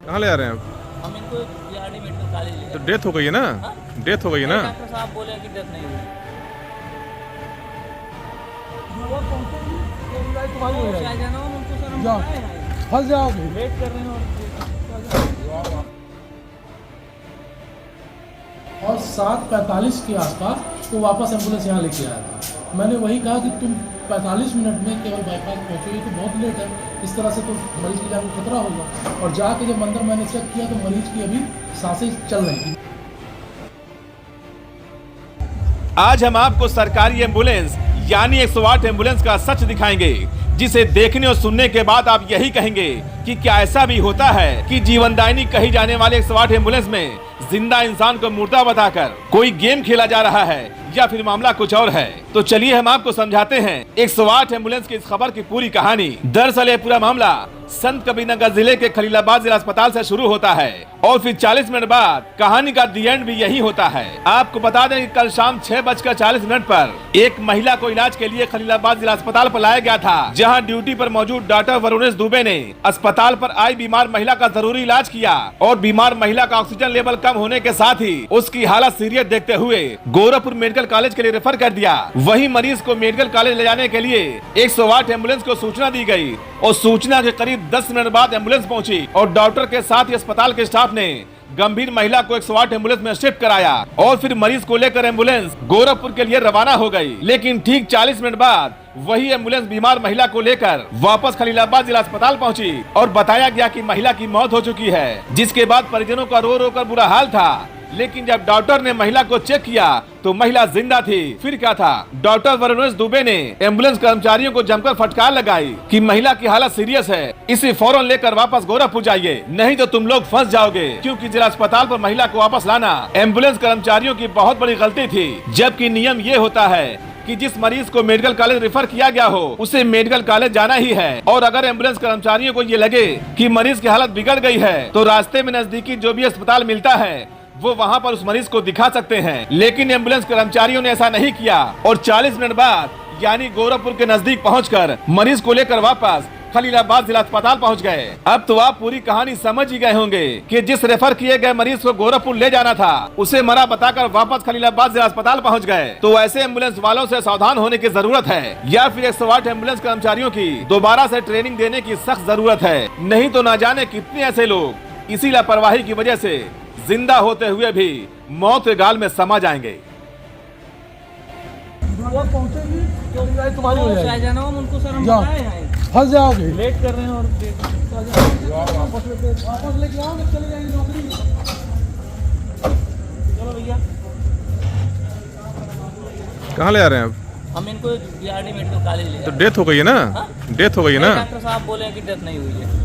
कहाँ ले आ रहे हैं आप? हम इनको बीआरडी मेडिकल कॉलेज ले तो डेथ हो गई है ना? डेथ हो गई है ना? डॉक्टर साहब बोले कि डेथ नहीं हुई। तुम्हारी हो जाएगी, जाना हो उनको सर हम जाओ। बताए हैं। फंस जाओगे। वेट कर रहे हैं और 7:45 के आसपास तो वापस एम्बुलेंस यहाँ लेके आया था। मैंने वही कहा कि तुम 45 मिनट में केवल बाईपास पहुँचोगे तो बहुत लेट है, इस तरह से तो मरीज की जान को खतरा होगा। और जाके जब अंदर मैंने चेक किया तो मरीज की अभी सांसें चल रही थी। आज हम आपको सरकारी एम्बुलेंस यानी 108 एम्बुलेंस का सच दिखाएंगे, जिसे देखने और सुनने के बाद आप यही कहेंगे कि क्या ऐसा भी होता है कि जीवनदायिनी कही जाने वाले 108 एम्बुलेंस में जिंदा इंसान को मुर्दा बताकर कोई गेम खेला जा रहा है या फिर मामला कुछ और है। तो चलिए हम आपको समझाते हैं 108 एम्बुलेंस की इस खबर की पूरी कहानी। दरअसल ये पूरा मामला संत कबीरनगर जिले के खलीलाबाद जिला अस्पताल से शुरू होता है और फिर 40 मिनट बाद कहानी का दी एंड भी यही होता है। आपको बता दें कि कल शाम 6:40 पर एक महिला को इलाज के लिए खलीलाबाद जिला अस्पताल पर लाया गया था, जहां ड्यूटी पर मौजूद डॉक्टर वरुणेश दुबे ने अस्पताल पर आई बीमार महिला का जरूरी इलाज किया और बीमार महिला का ऑक्सीजन लेवल कम होने के साथ ही उसकी हालत सीरियस देखते हुए गोरखपुर मेडिकल कॉलेज के लिए रेफर कर दिया। वहीं मरीज को मेडिकल कॉलेज ले जाने के लिए 108 एम्बुलेंस को सूचना दी गई और सूचना के करीब 10 मिनट बाद एम्बुलेंस पहुंची और डॉक्टर के साथ ही अस्पताल के स्टाफ ने गंभीर महिला को 108 एम्बुलेंस में शिफ्ट कराया और फिर मरीज को लेकर एम्बुलेंस गोरखपुर के लिए रवाना हो गई। लेकिन ठीक 40 मिनट बाद वही एम्बुलेंस बीमार महिला को लेकर वापस खलीलाबाद जिला अस्पताल पहुंची और बताया गया कि महिला की मौत हो चुकी है, जिसके बाद परिजनों का रो रो कर बुरा हाल था। लेकिन जब डॉक्टर ने महिला को चेक किया तो महिला जिंदा थी। फिर क्या था, डॉक्टर वरुणेश दुबे ने एम्बुलेंस कर्मचारियों को जमकर फटकार लगाई कि महिला की हालत सीरियस है, इसे फौरन लेकर वापस गोरखपुर जाइए, नहीं तो तुम लोग फंस जाओगे। क्योंकि जिला अस्पताल पर महिला को वापस लाना एम्बुलेंस कर्मचारियों की बहुत बड़ी गलती थी, जबकि नियम ये होता है कि जिस मरीज को मेडिकल कॉलेज रेफर किया गया हो उसे मेडिकल कॉलेज जाना ही है। और अगर एम्बुलेंस कर्मचारियों को ये लगे कि मरीज की हालत बिगड़ गई है तो रास्ते में नजदीकी जो भी अस्पताल मिलता है वो वहां पर उस मरीज को दिखा सकते हैं। लेकिन एम्बुलेंस कर्मचारियों ने ऐसा नहीं किया और 40 मिनट बाद यानी गोरखपुर के नजदीक पहुंचकर मरीज को लेकर वापस खलीलाबाद जिला अस्पताल पहुंच गए। अब तो आप पूरी कहानी समझ ही गए होंगे कि जिस रेफर किए गए मरीज को गोरखपुर ले जाना था उसे मरा बताकर वापस खलीलाबाद जिला अस्पताल पहुंच गए। तो ऐसे एम्बुलेंस वालों से सावधान होने की जरूरत है या फिर 108 एम्बुलेंस कर्मचारियों की दोबारा से ट्रेनिंग देने की सख्त जरूरत है, नहीं तो ना जाने कितने ऐसे लोग इसी लापरवाही की वजह से जिंदा होते हुए भी मौत के गाल में समा जाएंगे। पहुंचेगी तो तुम्हारी हो जाएगी, जाना हो उनको सर हम जाओ। बताए हैं। फंस जाओगे। वेट कर रहे हैं और वापस लेके आओगे, चले जाएंगे नौकरी। चलो भैया कहाँ ले आ रहे हैं आप? हम इनको बीआरडी मेडिकल कॉलेज ले तो डेथ हो गई है ना? डेथ हो गई है ना? डॉक्टर साहब बोले कि डेथ नहीं हुई है।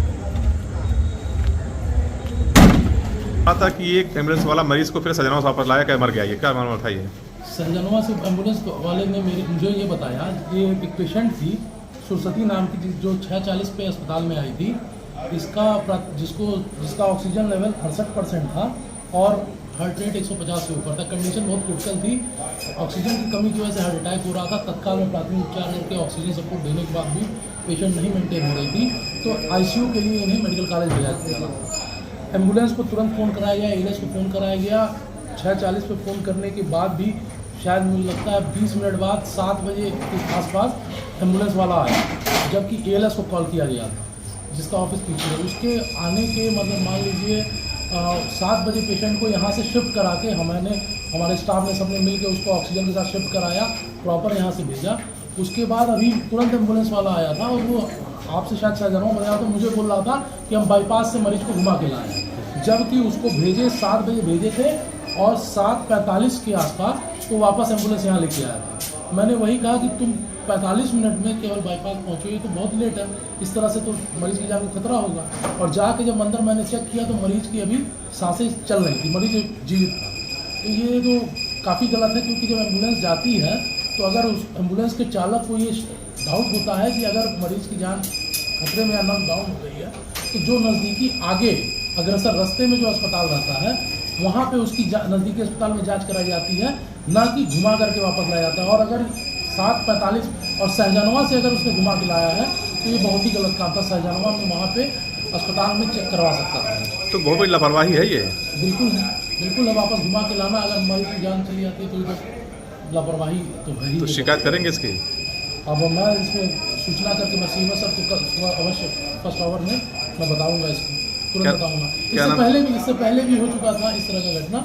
था कि एक एम्बुलेंस वाला मरीज को फिर सजनवा वापस लाया, क्या मर गया, ये क्या मामला था? ये सजनवा से एम्बुलेंस वाले ने मुझे ये बताया, ये एक पेशेंट थी सुरसती नाम की जो 6:40 पे अस्पताल में आई थी। जिसका ऑक्सीजन लेवल 68% था और हार्ट रेट 150 से ऊपर था। कंडीशन बहुत क्रिटिकल थी, ऑक्सीजन की कमी की वजह से हार्ट अटैक हो रहा था। तत्काल में प्राथमिक उपचार करके ऑक्सीजन सपोर्ट देने के बाद भी पेशेंट नहीं मेंटेन हो रही थी, तो आईसीयू के लिए इन्हें मेडिकल कॉलेज भेजा गया। एम्बुलेंस को तुरंत फ़ोन कराया गया, एएलएस को फ़ोन कराया गया। 6:40 पे फ़ोन करने के बाद भी शायद मुझे लगता है 20 मिनट बाद 7 बजे के आसपास एम्बुलेंस वाला आया, जबकि एएलएस को कॉल किया गया था जिसका ऑफिस पीछे है। उसके आने के मतलब मान लीजिए 7 बजे पेशेंट को यहाँ से शिफ्ट करा के हमारे स्टाफ ने सबने मिल के उसको ऑक्सीजन के साथ शिफ्ट कराया, प्रॉपर यहाँ से भेजा। उसके बाद अभी तुरंत एम्बुलेंस वाला आया था और वो आपसे शायद सजनवा बताया तो मुझे बोल रहा था कि हम बाईपास से मरीज को घुमा के लाए, जबकि उसको भेजे 7 बजे भेजे थे और 7:45 के आसपास तो वापस एम्बुलेंस यहाँ लेके आया था। मैंने वही कहा कि तुम 45 मिनट में केवल बाईपास पहुँचोगे तो बहुत लेट है, इस तरह से तो मरीज की जान को खतरा होगा। और जाके जब अंदर मैंने चेक किया तो मरीज की अभी सांसें चल रही थी, मरीज जीवित था। तो ये तो काफ़ी गलत है, क्योंकि जब एम्बुलेंस जाती है तो अगर उस एम्बुलेंस के चालक को ये डाउट होता है कि अगर मरीज की जान खतरे में या नम डाउन हो गई है तो जो नज़दीकी आगे अग्रसर रास्ते में जो अस्पताल रहता है वहाँ पे उसकी नज़दीकी अस्पताल में जांच कराई जाती है, ना कि घुमा करके वापस लाया जाता है। और अगर 7:45 और सहजनवा से अगर उसने घुमा के लाया है तो ये बहुत ही गलत काम था। सहजनवा में वहाँ पे अस्पताल में चेक करवा सकता था। तो बहुत बड़ी लापरवाही है ये। बिल्कुल बिल्कुल है, वापस घुमा के लाना, अगर मरीज की जान चली जाती है तो ये तो लापरवाही तो है ही। तो शिकायत करेंगे इसकी? अब मैं इसमें सूचना करके मैं सीमा सर को कल सुबह अवश्य फर्स्ट आवर में मैं बताऊंगा, इसको तुरंत बताऊंगा। इससे पहले भी हो चुका था इस तरह का घटना,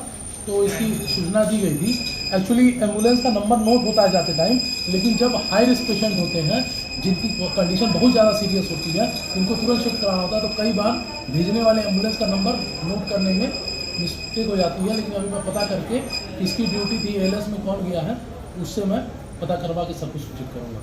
तो इसकी सूचना दी गई थी। एक्चुअली एम्बुलेंस का नंबर नोट होता है जाते टाइम, लेकिन जब हाई रिस्क पेशेंट होते हैं जिनकी कंडीशन बहुत ज़्यादा सीरियस होती है, इनको तुरंत शिफ्ट कराना होता है, तो कई बार भेजने वाले एम्बुलेंस का नंबर नोट करने में मिस्टेक हो जाती है। लेकिन अभी मैं पता करके इसकी ड्यूटी थी ALS में कौन गया है, उससे मैं पता करवा के सब कुछ सूचित करूँगा।